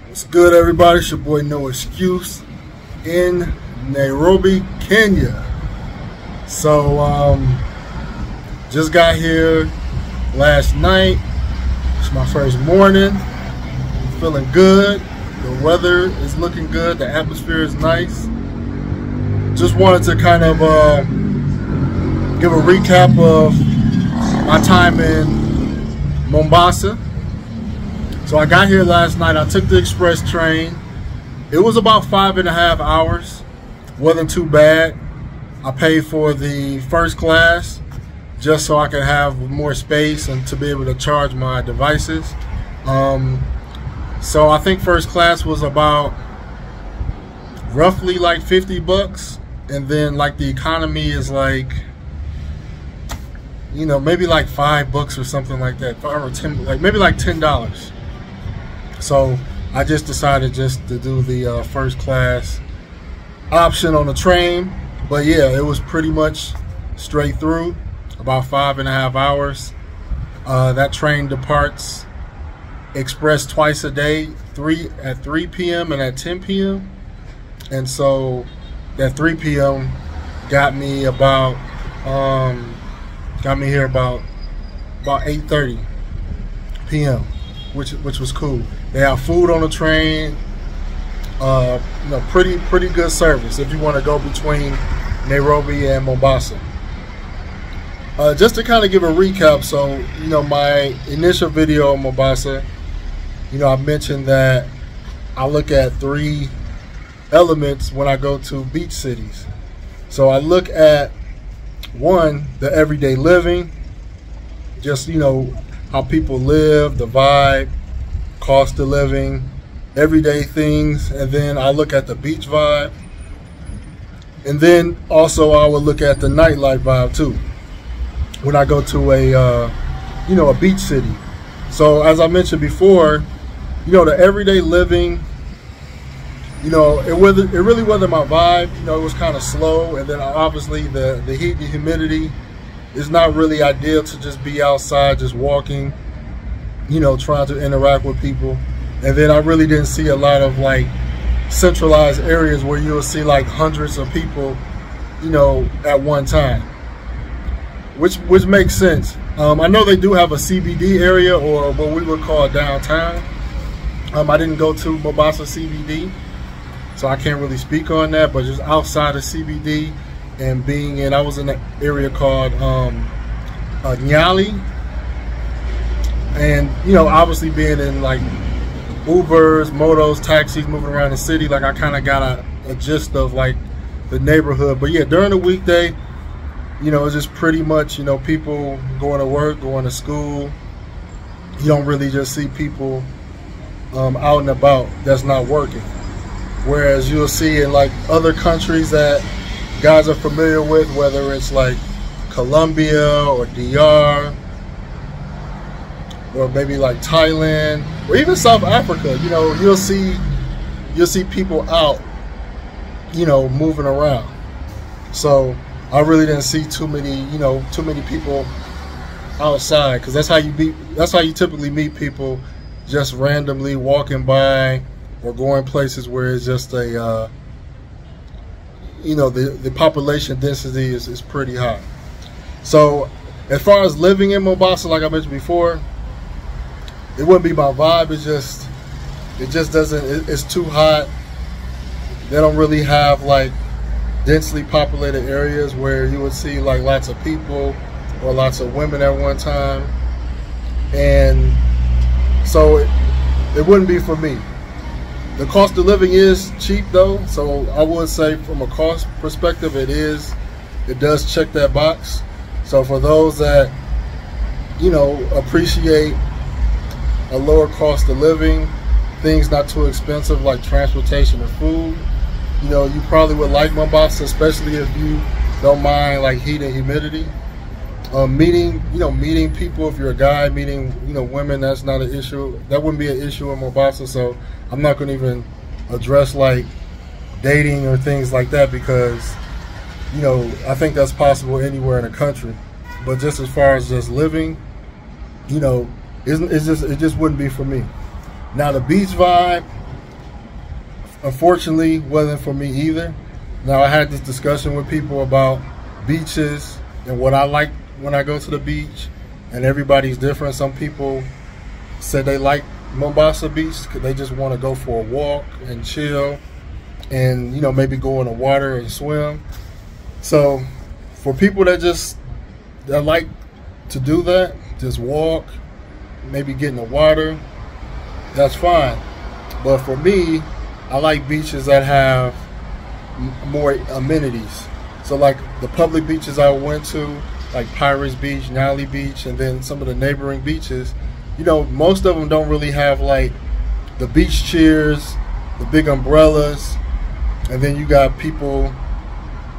What's good, everybody? It's your boy No Excuse in Nairobi, Kenya. So, just got here last night. It's my first morning. Feeling good. The weather is looking good. The atmosphere is nice. Just wanted to kind of give a recap of my time in Mombasa. So I got here last night. I took the express train. It was about 5.5 hours. Wasn't too bad. I paid for the first class just so I could have more space and to be able to charge my devices. So I think first class was about roughly like 50 bucks. And then like the economy is like, you know, maybe like $5 or something like that. 5 or 10, like maybe like $10. So I just decided just to do the first class option on the train. But yeah, it was pretty much straight through, about 5.5 hours. That train departs express twice a day, at 3 p.m. and at 10 p.m. And so that 3 p.m. got me here about 8:30 p.m., which was cool. They have food on the train. You know, pretty good service if you want to go between Nairobi and Mombasa. Just to kind of give a recap, so you know, my initial video on Mombasa, you know, I mentioned that I look at 3 elements when I go to beach cities. So I look at 1, the everyday living, just, you know, how people live, the vibe, cost of living, everyday things. And then I look at the beach vibe. And then also I would look at the nightlife vibe too when I go to a, you know, a beach city. So as I mentioned before, you know, the everyday living, you know, it really wasn't my vibe. You know, it was kind of slow. And then obviously the heat and humidity is not really ideal to just be outside, just walking, you know, trying to interact with people. And then I really didn't see a lot of like centralized areas where you'll see like hundreds of people, you know, at one time, which makes sense. I know they do have a CBD area, or what we would call downtown. I didn't go to Mombasa CBD, so I can't really speak on that, but just outside of CBD and being in, I was in an area called Nyali. And, you know, obviously being in like Ubers, motos, taxis, moving around the city, like I kind of got a gist of like the neighborhood. But yeah, during the weekday, you know, it's just pretty much, you know, people going to work, going to school. You don't really just see people out and about that's not working. Whereas you'll see in like other countries that guys are familiar with, whether it's like Colombia or DR, or maybe like Thailand, or even South Africa, you know, you'll see people out, you know, moving around. So I really didn't see too many people outside, because that's how you typically meet people, just randomly walking by or going places where it's just a you know, the population density is pretty high. So as far as living in Mombasa, like I mentioned before, it wouldn't be my vibe. It just doesn't, it's too hot. They don't really have like densely populated areas where you would see like lots of people or lots of women at one time. And so it wouldn't be for me. The cost of living is cheap though, so I would say from a cost perspective, it does check that box. So for those that, you know, appreciate a lower cost of living, things not too expensive like transportation or food, you know, you probably would like Mombasa, especially if you don't mind like heat and humidity. Meeting people, if you're a guy, meeting, you know, women, that's not an issue. That wouldn't be an issue in Mombasa. So I'm not going to even address like dating or things like that, because, you know, I think that's possible anywhere in the country. But just as far as just living, you know, it just wouldn't be for me. Now the beach vibe, unfortunately wasn't for me either. Now, I had this discussion with people about beaches and what I like when I go to the beach, and everybody's different. Some people said they like Mombasa Beach because they just want to go for a walk and chill and, you know, maybe go in the water and swim. So for people that like to do that, just walk, maybe get in the water, that's fine. But for me, I like beaches that have more amenities. So like the public beaches I went to, like Pirates Beach, Nairobi Beach, and then some of the neighboring beaches, you know, most of them don't really have like the beach chairs, the big umbrellas, and then you got people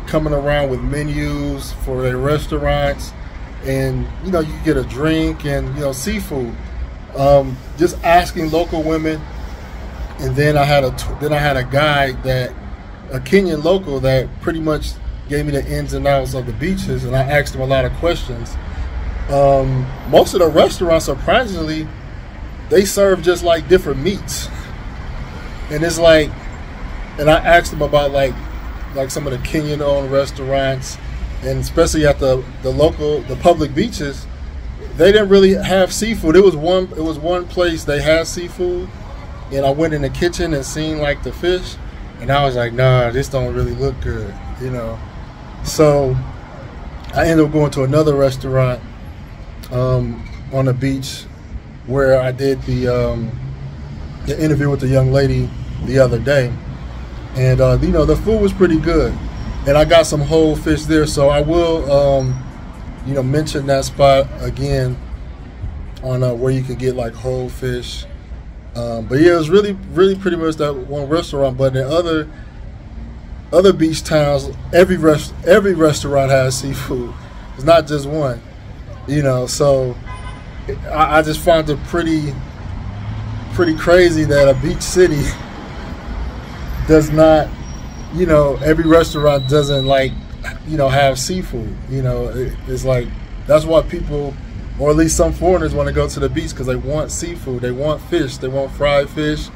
coming around with menus for their restaurants, and you know, you get a drink and, you know, seafood. Just asking local women, and then I had a guide, a Kenyan local, that pretty much gave me the ins and outs of the beaches, and I asked him a lot of questions. Most of the restaurants, surprisingly, they serve just like different meats, and it's like, and I asked them about like some of the Kenyan-owned restaurants, and especially at the public beaches, they didn't really have seafood. It was one place they had seafood, and I went in the kitchen and seen like the fish, and I was like, nah, this don't really look good, you know. So I ended up going to another restaurant on the beach where I did the interview with the young lady the other day, and you know, the food was pretty good, and I got some whole fish there. So I will you know, mention that spot again on where you can get like whole fish. But yeah, it was really pretty much that one restaurant. But in other beach towns, every restaurant has seafood. It's not just one, you know. So I just found it pretty crazy that a beach city does not, you know, every restaurant doesn't, like, you know, have seafood. You know, it's like, that's why people, or at least some foreigners, want to go to the beach, because they want seafood, they want fish, they want fried fish,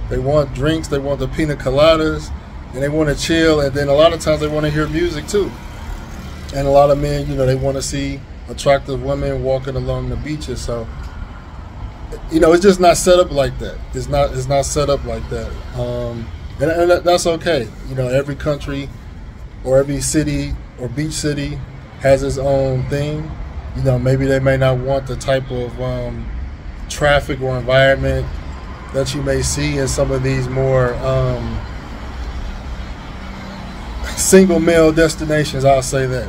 they want drinks, they want the pina coladas, and they want to chill. And then a lot of times they want to hear music too. And a lot of men, you know, they want to see attractive women walking along the beaches. So, you know, it's just not set up like that. It's not set up like that. And that's okay. You know, every country or every city or beach city has its own thing. You know, maybe they may not want the type of traffic or environment that you may see in some of these more single male destinations, I'll say that.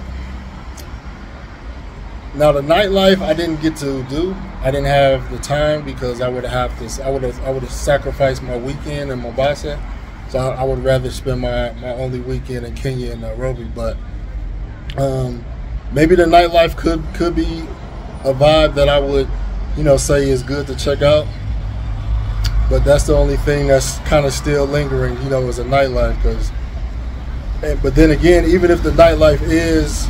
Now, the nightlife I didn't get to do. I didn't have the time, because I would have sacrificed my weekend in Mombasa. So I would rather spend my only weekend in Kenya and Nairobi. But maybe the nightlife could be a vibe that I would, you know, say is good to check out. But that's the only thing that's kind of still lingering, you know, is a nightlife. But then again, even if the nightlife is,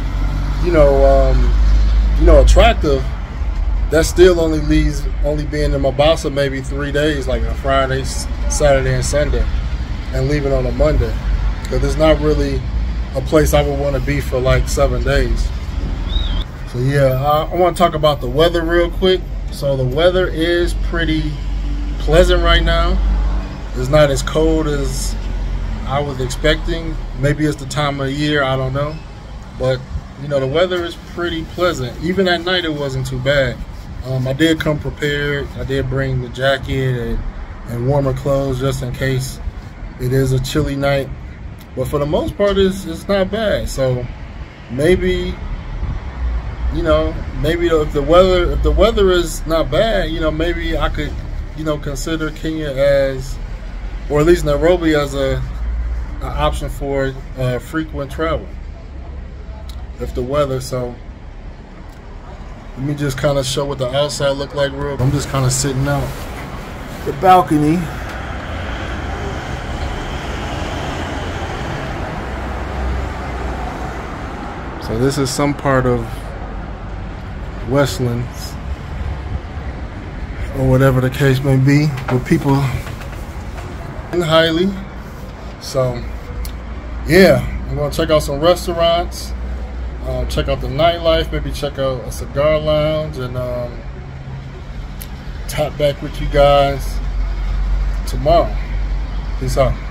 you know, attractive, that still only leaves being in Mombasa maybe 3 days, like a Friday, Saturday, and Sunday, and leaving on a Monday, because it's not really a place I would want to be for like 7 days. So yeah, I want to talk about the weather real quick. So the weather is pretty pleasant right now. It's not as cold as I was expecting. Maybe it's the time of year, I don't know. But, you know, the weather is pretty pleasant. Even at night, it wasn't too bad. I did come prepared. I did bring the jacket and warmer clothes just in case it is a chilly night. But for the most part, it's not bad. So maybe, you know, maybe if the weather is not bad, you know, maybe I could, you know, consider Kenya as, or at least Nairobi as an option for frequent travel. If the weather, so let me just kind of show what the outside look like real. I'm just kind of sitting out the balcony. So this is some part of Westlands, or whatever the case may be, with people highly. So yeah, I'm gonna check out some restaurants, check out the nightlife, maybe check out a cigar lounge, and tap back with you guys tomorrow. Peace out.